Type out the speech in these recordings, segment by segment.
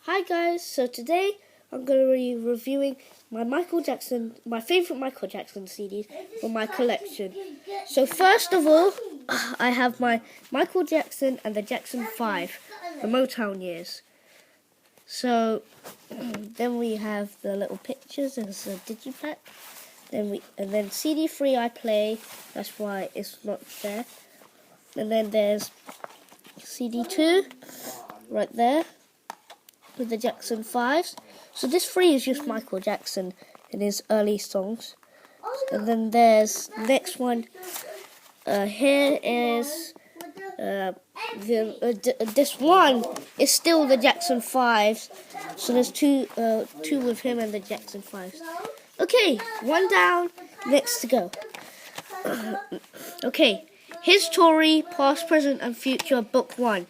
Hi guys, so today I'm going to be reviewing my favorite Michael Jackson CDs from my collection. So first of all, I have my Michael Jackson and the Jackson 5, the Motown years. So then we have the little pictures as a digipack. And then CD3 I play, that's why it's not there. And then there's CD2 right there with the Jackson 5s. So this 3 is just Michael Jackson in his early songs. And then there's next one. Here is this one is still the Jackson 5s. So there's two with him and the Jackson 5s. Okay, one down, next to go. Okay, his story, past, present, and future, book 1.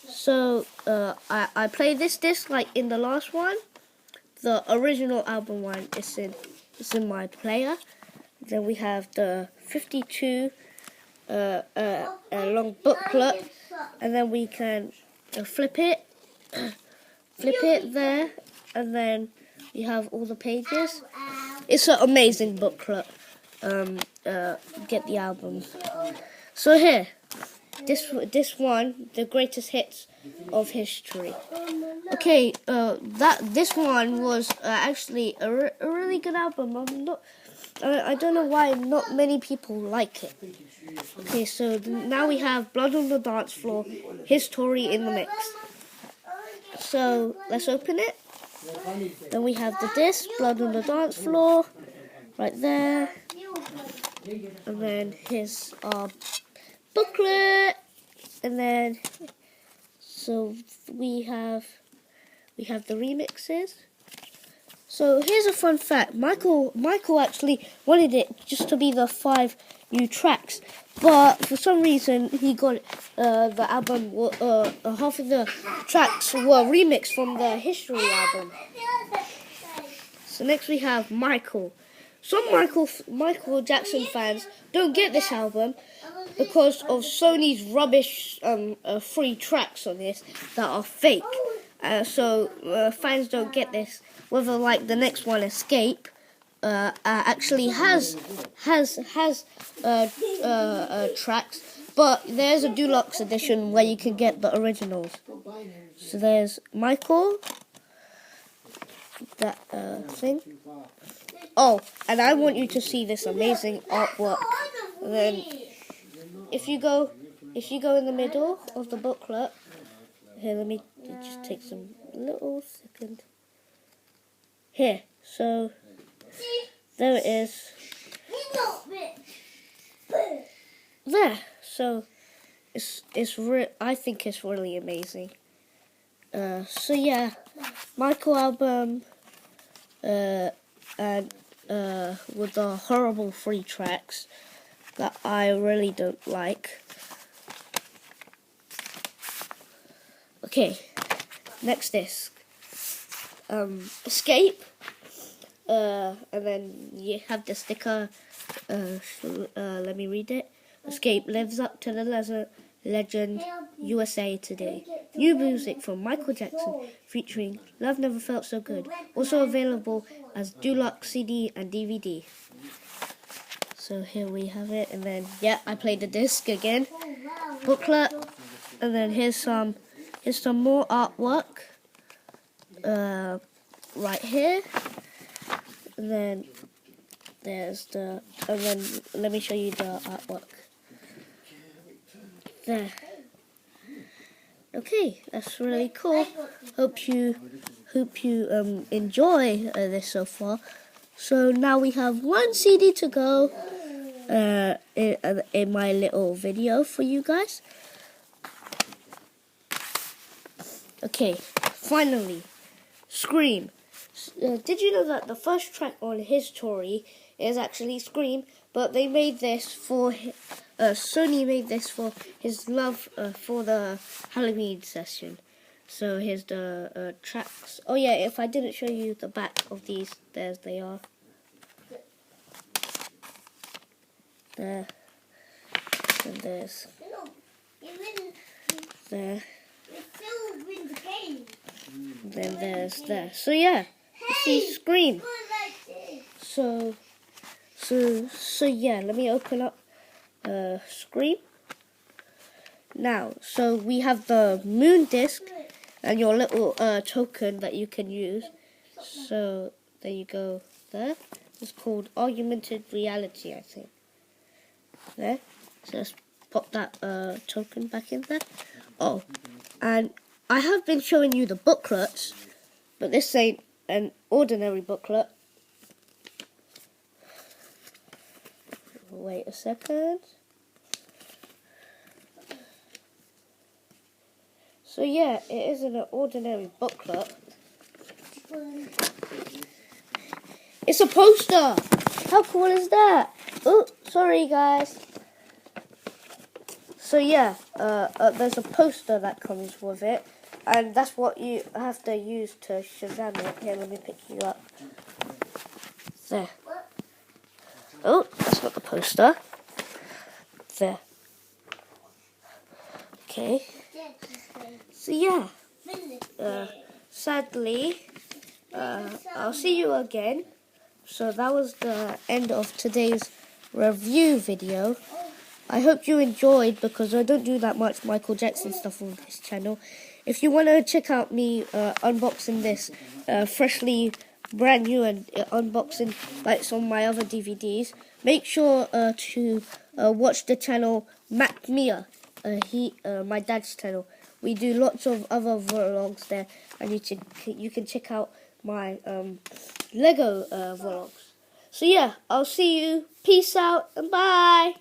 So I play this disc like in the last one. The original album one is in my player. Then we have the 52 long booklet, and then we can flip it there, and then we have all the pages. It's an amazing booklet. Get the album. So here, this one, the greatest hits of history. Okay, this one was actually a really good album. I don't know why not many people like it. Okay, so now we have Blood on the Dance Floor, his story in the mix. So let's open it. Then we have the disc, Blood on the Dance Floor, right there. And then here's our booklet. And then so we have the remixes. So here's a fun fact. Michael actually wanted it just to be the 5 new tracks, but for some reason he got the album. Half of the tracks were remixed from the History album. So next we have Michael. Some Michael Jackson fans don't get this album because of Sony's rubbish 3 tracks on this that are fake. So fans don't get this. Whether like the next one, Xscape, actually has tracks, but there's a deluxe edition where you can get the originals. So there's Michael, that thing. Oh, and I want you to see this amazing artwork. And then if you go in the middle of the booklet, here, let me just take some little second. Here, so there it is. There, so I think it's really amazing. So yeah, Michael album, and with the horrible 3 tracks that I really don't like. Okay, next disc. Xscape, and then you have the sticker. Let me read it. Xscape lives up to the legend USA Today. New music from Michael Jackson featuring Love Never Felt So Good. Also available as deluxe CD and DVD. So here we have it, and then yeah, I played the disc again. Booklet, and then here's some more artwork. Right here, and then let me show you the artwork. There. Okay, that's really cool. Hope you enjoy this so far. So now we have 1 CD to go in my little video for you guys. Okay, finally, Scream. Did you know that the first track on his story is actually Scream, but they made this for Sony made this for his love for the Halloween session. So here's the tracks. Oh yeah, if I didn't show you the back of these, there they are. There. And there's there. then there's there. So yeah, you see Scream. So yeah, let me open up Scream. Now, so we have the moon disc and your little token that you can use. So there you go there. It's called augmented reality, I think. There. So let's pop that token back in there. Oh, and I have been showing you the booklets, but this ain't an ordinary booklet. Wait a second. So yeah, it isn't an ordinary booklet. It's a poster! How cool is that? Oh, sorry guys. So yeah, there's a poster that comes with it, and that's what you have to use to Shazam it. Here, let me pick you up. There. Oh, that's not the poster. There. Okay. So yeah, sadly, I'll see you again. So that was the end of today's review video. I hope you enjoyed, because I don't do that much Michael Jackson stuff on this channel. If you want to check out me unboxing this freshly brand new and unboxing like some of my other DVDs, make sure to watch the channel Mac Mia, my dad's channel. We do lots of other vlogs there, and you can check out my Lego vlogs. So yeah, I'll see you. Peace out and bye.